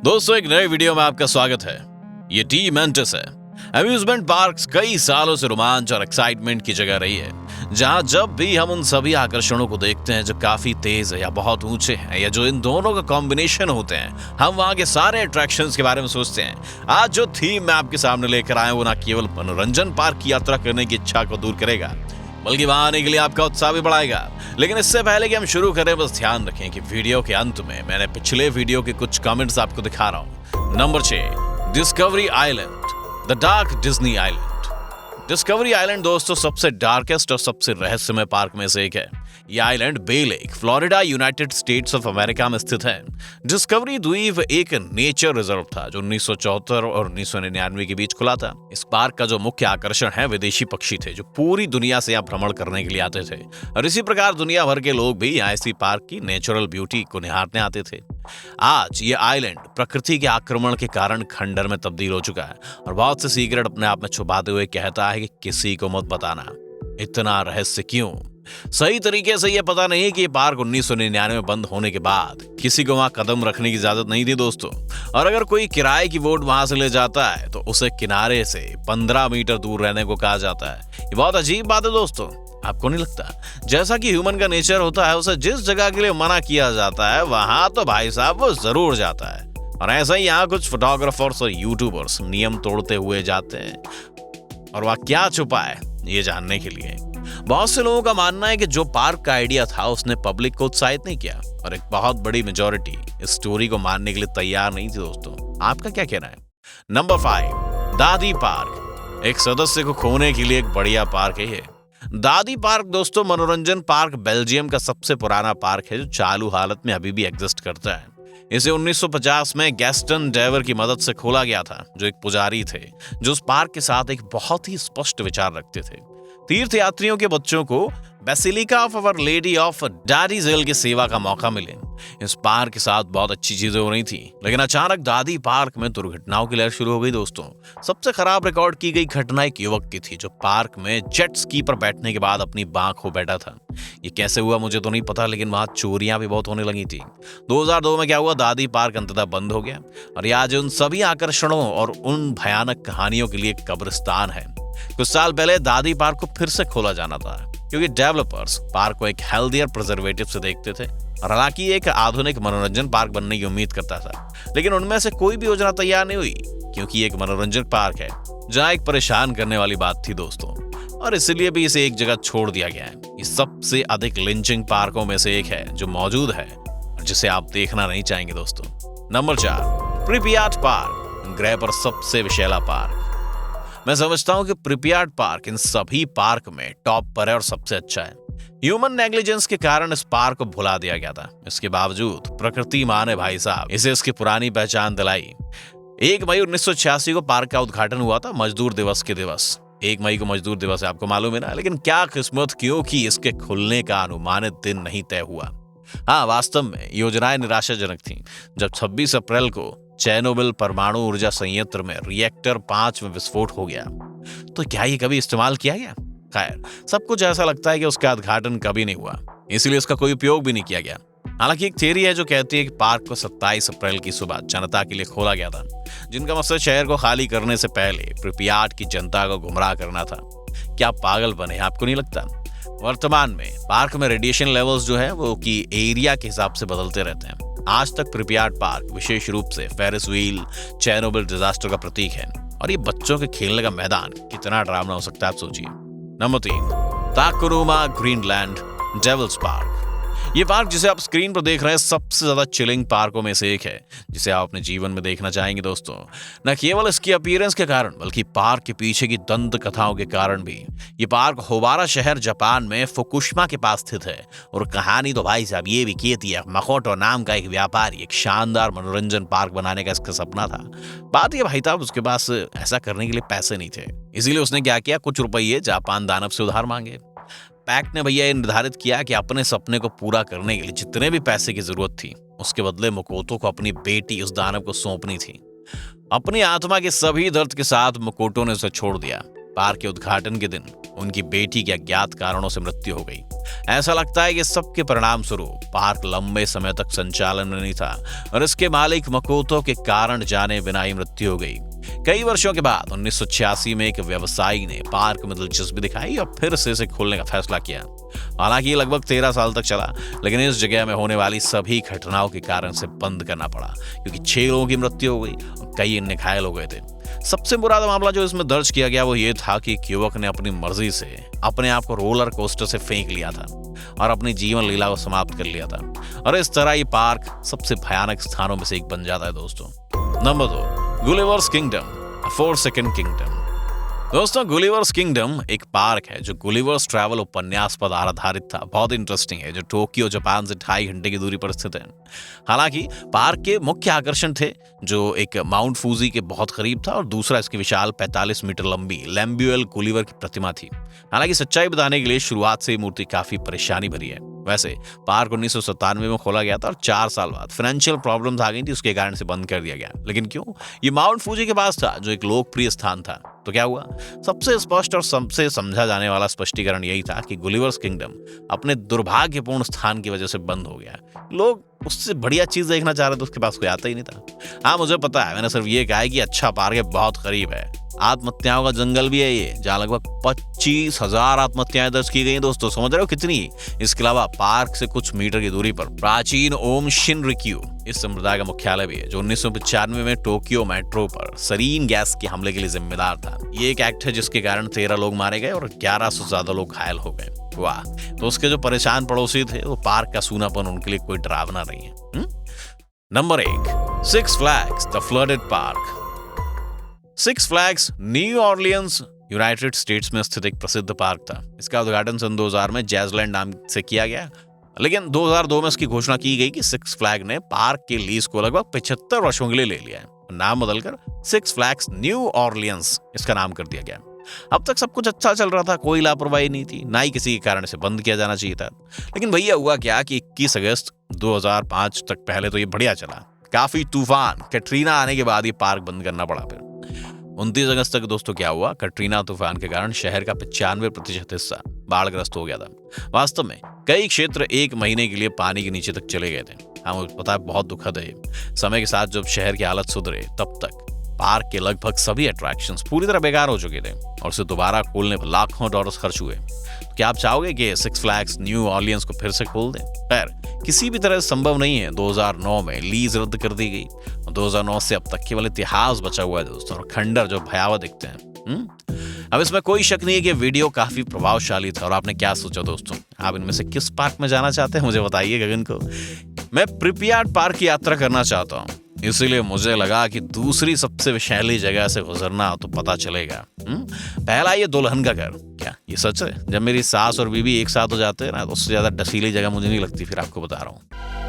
दोस्तों, एक नए वीडियो में आपका स्वागत है। ये टी मेंटिस है। अम्यूजमेंट पार्क्स कई सालों से रोमांच और एक्साइटमेंट की जगह रही है, जहां जब भी हम उन सभी आकर्षणों को देखते हैं जो काफी तेज है या बहुत ऊंचे हैं या जो इन दोनों का कॉम्बिनेशन होते हैं, हम वहां के सारे अट्रैक्शंस के बारे में सोचते हैं। आज जो थीम मैं आपके सामने लेकर आया हूं, वो ना केवल मनोरंजन पार्क की यात्रा करने की इच्छा को दूर करेगा, बल्कि वहां आने के लिए आपका उत्साह भी बढ़ाएगा। लेकिन इससे पहले कि हम शुरू करें, बस ध्यान रखें कि वीडियो के अंत में मैंने पिछले वीडियो के कुछ कमेंट्स आपको दिखा रहा हूं। Number 6, discovery island, the dark Disney island. Discovery island दोस्तों सबसे डार्केस्ट और सबसे रहस्यमय पार्क में से एक है। यह Island Bay Lake, Florida, United States of America में स्थित है। डिस्कवरी द्वीप एक नेचर रिजर्व था जो 1974 और 1999 के बीच खुला था। इस पार्क का जो मुख्य आकर्षण है, विदेशी पक्षी थे जो पूरी दुनिया से यहाँ भ्रमण करने के लिए आते थे, और इसी प्रकार दुनिया भर के लोग भी यहाँ इसी पार्क की नेचुरल ब्यूटी को निहारने आते थे। आज ये आइलैंड प्रकृति के आक्रमण के कारण खंडर में तब्दील हो चुका है और बहुत से सीक्रेट अपने आप में छुपाते हुए कहता है कि किसी को मत बताना। इतना रहस्य क्यों? सही तरीके से यह पता नहीं कि ये पार्क 1999 में बंद होने के बाद किसी को वहां कदम रखने की इजाजत नहीं थी दोस्तों, और अगर कोई किराए की बोट वहां से ले जाता है तो उसे किनारे से 15 मीटर दूर रहने को कहा जाता है। ये बहुत अजीब बात है दोस्तों, आपको नहीं लगता? जैसा कि ह्यूमन का नेचर होता है, उसे जिस जगह के लिए मना किया जाता है वहां तो भाई साहब वो जरूर जाता है। और ऐसा ही यहाँ कुछ फोटोग्राफर्स और यूट्यूबर्स नियम तोड़ते हुए जाते हैं, और वह क्या छुपा है ये जानने के लिए। बहुत से लोगों का मानना है कि जो पार्क का आइडिया था उसने पब्लिक को उत्साहित नहीं किया, और एक बहुत बड़ी मेजॉरिटी इस स्टोरी को मानने के लिए तैयार नहीं थी दोस्तों। आपका क्या कहना है? नंबर 5, दादी पार्क। एक सदस्य को खोने के लिए एक बढ़िया पार्क है ये। दादी पार्क दोस्तों मनोरंजन पार्क बेल्जियम का सबसे पुराना पार्क है जो चालू हालत में अभी भी एग्जिस्ट करता है। इसे 1950 में गैस्टन डेवर की मदद से खोला गया था, जो एक पुजारी थे जो उस पार्क के साथ एक बहुत ही स्पष्ट विचार रखते थे। तीर्थयात्रियों के बच्चों को basilica of our lady of डैडीजेल की सेवा का मौका मिले। इस पार्क के साथ बहुत अच्छी चीजें हो रही थी, लेकिन अचानक दादी पार्क में दुर्घटनाओं की लहर शुरू हो गई दोस्तों। सबसे खराब रिकॉर्ड की गई घटना एक युवक की थी जो पार्क में जेट स्की पर बैठने के बाद अपनी बांह खो बैठा था। ये कैसे हुआ मुझे तो नहीं पता, लेकिन वहां चोरियां भी बहुत होने लगी थी। 2002 में क्या हुआ, दादी पार्क अंततः बंद हो गया, और ये आज उन सभी आकर्षणों और उन भयानक कहानियों के लिए कब्रिस्तान है। कुछ साल पहले दादी पार्क को फिर से खोला जाना था, क्योंकि डेवलपर्स पार्क को एक हेल्दियर प्रिजर्वेटिव से देखते थे, और हालांकि एक आधुनिक मनोरंजन पार्क बनने की उम्मीद करता था, लेकिन उनमें से कोई भी योजना तैयार नहीं हुई, क्योंकि एक मनोरंजन पार्क है जहां एक परेशान करने वाली बात थी दोस्तों, और इसलिए भी इसे एक जगह छोड़ दिया गया है। ये सबसे अधिक लिंचिंग पार्कों में से एक है जो मौजूद है और जिसे आप देखना नहीं चाहेंगे दोस्तों। नंबर 4, प्रिपियाट पार्क, ग्रह पर सबसे विशैला पार्क। मैं समझता हूं कि प्रिपियाट पार्क इन सभी पार्क में टॉप पर है और सबसे अच्छा है। ह्यूमन नेग्लिजेंस के कारण इस पार्क को भुला दिया गया था। इसके बावजूद प्रकृति मां ने भाई साहब इसे इसकी पुरानी पहचान दिलाई। 1 मई 1986 को पार्क का उद्घाटन हुआ था, मजदूर दिवस के दिवस। 1 मई को मजदूर दिवस है, आपको मालूम है ना? लेकिन क्या किस्मत क्योंकि इसके खुलने का अनुमानित दिन नहीं तय हुआ। हाँ, वास्तव में योजनाएं निराशाजनक थीं। जब 26 अप्रैल को चेर्नोबिल परमाणु ऊर्जा संयंत्र में रिएक्टर 5 में विस्फोट हो गया, तो क्या ये कभी इस्तेमाल किया गया? खैर, सब कुछ ऐसा लगता है कि उसका उद्घाटन कभी नहीं हुआ, इसलिए इसका कोई उपयोग भी नहीं किया गया। हालांकि एक थियरी है जो कहती है कि पार्क को 27 अप्रैल की सुबह जनता के लिए खोला गया था, जिनका मकसद शहर को खाली करने से पहले प्रिपियाट की जनता को गुमराह करना था। क्या पागल बने, आपको नहीं लगता? वर्तमान में पार्क में रेडिएशन लेवल्स जो है वो की एरिया के हिसाब से बदलते रहते हैं। आज तक प्रिपियाट पार्क विशेष रूप से फेरिस व्हील, चेर्नोबिल डिजास्टर का प्रतीक है, और ये बच्चों के खेलने का मैदान कितना डरावना हो सकता है आप सोचिए। नंबर 3, ताकुरुमा ग्रीनलैंड डेविल्स पार्क। ये पार्क जिसे आप स्क्रीन पर देख रहे हैं सबसे ज्यादा चिलिंग पार्कों में से एक है, जिसे आप अपने जीवन में देखना चाहेंगे दोस्तों। न केवल इसकी अपीयरेंस के कारण, बल्कि पार्क के पीछे की दंत कथाओं के कारण भी। ये पार्क होबारा शहर जापान में फुकुशिमा के पास स्थित है, और कहानी तो भाई साहब ये भी कहती है मकोटो नाम का एक व्यापारी एक शानदार मनोरंजन पार्क बनाने का इसका सपना था। बात ये भाई साहब उसके पास ऐसा करने के लिए पैसे नहीं थे, इसीलिए उसने क्या किया, कुछ रुपये जापान दानव से उधार मांगे। पैक्ट ने भैया ये निर्धारित किया कि अपने सपने को पूरा करने के लिए जितने भी पैसे की जरूरत थी, उसके बदले मकोटो को अपनी बेटी उस दानव को सौंपनी थी। अपनी आत्मा के सभी दर्द के साथ मकोटो ने उसे छोड़ दिया। पार्क के उद्घाटन के दिन उनकी बेटी की अज्ञात कारणों से मृत्यु हो गई। ऐसा लगता है कि सबके परिणाम स्वरूप पार्क लंबे समय तक संचालन में नहीं था और इसके मालिक मकोतो के कारण जाने बिना ही मृत्यु हो गई। कई वर्षों के बाद 1986 में एक व्यवसायी ने पार्क में दिलचस्पी दिखाई और फिर से इसे खोलने का फैसला किया। हालांकि ये लगभग 13 साल तक चला, लेकिन इस जगह में होने वाली सभी घटनाओं के कारण से बंद करना पड़ा, क्योंकि 6 लोगों की मृत्यु हो गई और कई अन्य घायल हो गए थे। सबसे बुरा मामला जो इसमें दर्ज किया गया वो ये था कि एक युवक ने अपनी मर्जी से अपने आप को रोलर कोस्टर से फेंक लिया था और अपनी जीवन लीला को समाप्त कर लिया था। और इस तरह ये पार्क सबसे भयानक स्थानों में से एक बन जाता है दोस्तों। Number 2, Gulliver's kingdom, forsaken kingdom. दोस्तों, गुलिवर्स किंगडम एक पार्क है जो गुलिवर्स ट्रैवल उपन्यास पर आधारित था। बहुत इंटरेस्टिंग है, जो टोक्यो जापान से 2.5 घंटे की दूरी पर स्थित है। हालांकि पार्क के मुख्य आकर्षण थे जो एक माउंट फूजी के बहुत करीब था और दूसरा इसकी विशाल 45 मीटर लंबी लैम्ब्यूएल गुलिवर की प्रतिमा थी। हालांकि सच्चाई बताने के लिए शुरुआत से ये मूर्ति काफी परेशानी भरी है। वैसे पार्क 1997 में खोला गया था और 4 साल बाद फाइनेंशियल प्रॉब्लम्स आ गई थी, उसके कारण से बंद कर दिया गया। लेकिन क्यों? ये माउंट फूजी के पास था, जो एक लोकप्रिय स्थान था। तो क्या हुआ? सबसे स्पष्ट और सबसे समझा जाने वाला स्पष्टीकरण यही था कि गुलिवर्स किंगडम अपने दुर्भाग्यपूर्ण स्थान की वजह से बंद हो गया। लोग उससे बढ़िया चीज देखना चाह रहे थे, उसके पास कोई आता ही नहीं था। हाँ, मुझे पता है, मैंने सिर्फ ये कहा है कि अच्छा पार्क है, बहुत करीब है। आत्महत्याओं का जंगल भी है ये, जहाँ लगभग 25,000 आत्महत्याएं दर्ज की गई। दोस्तों, समझ रहे हो कितनी? इसके अलावा पार्क से कुछ मीटर की दूरी पर प्राचीन ओम शिनरिक्यू इस संप्रदाय का मुख्यालय भी है, जो 1995 में टोक्यो मेट्रो पर सरीन गैस के हमले के लिए जिम्मेदार था। ये एक एक्ट है जिसके कारण 13 लोग मारे गए और 1100 से ज्यादा लोग घायल हो गए। वाह! तो उसके जो परेशान पड़ोसी थे, वो पार्क का सूनापन उनके लिए कोई डरावना नहीं है। Number 1, six flags the flooded park. Six flags new Orleans United states में स्थित एक प्रसिद्ध पार्क था। इसका उद्घाटन सन 2000 में जैज़लैंड नाम से किया गया, लेकिन 2002 में इसकी घोषणा की गई कि सिक्स फ्लैग ने पार्क के लीज को लगभग 75 वर्षों के लिए ले लिया है। नाम बदलकर सिक्स फ्लैग्स न्यू ऑरलियंस इसका नाम कर दिया गया। अब तक सब कुछ अच्छा चल रहा था, कोई लापरवाही नहीं थी, ना ही किसी के कारण से बंद किया जाना चाहिए था। लेकिन भैया हुआ क्या कि 21 अगस्त 2005 तक पहले तो ये बढ़िया चला। काफी तूफान कैटरीना आने के बाद ये पार्क बंद करना पड़ा। फिर 29 अगस्त तक दोस्तों क्या हुआ? कैटरीना तूफान के कारण शहर का 95% हिस्सा बाढ़ग्रस्त हो गया था। वास्तव में कई क्षेत्र 1 महीने के लिए पानी के नीचे तक चले गए थे। हाँ, मुझे पता है, बहुत दुखद है। समय के साथ जब शहर की हालत सुधरे, तब तक पार्क के लगभग सभी अट्रैक्शंस पूरी तरह बेकार हो चुके थे और उसे दोबारा खोलने पर लाखों डॉलर्स खर्च हुए। तो क्या आप चाहोगे कि सिक्स फ्लैग्स न्यू ऑरलियंस को फिर से खोल दें? खैर, किसी भी तरह संभव नहीं है। 2009 में लीज रद्द कर दी गई। 2009 से अब तक केवल इतिहास बचा हुआ है दोस्तों, और खंडर जो भयावह दिखते हैं। अब इसमें कोई शक नहीं है कि वीडियो काफी प्रभावशाली था। और आपने क्या सोचा दोस्तों? आप इनमें से किस पार्क में जाना चाहते हैं? मुझे बताइए गगन को। मैं प्रिपियाट पार्क की यात्रा करना चाहता हूँ, इसीलिए मुझे लगा कि दूसरी सबसे विषैली जगह से गुजरना तो पता चलेगा। पहला ये दुल्हन का घर। क्या ये सच है? जब मेरी सास और बीवी एक साथ हो जाते हैं ना, तो उससे ज्यादा डसीली जगह मुझे नहीं लगती। फिर आपको बता रहा हूँ।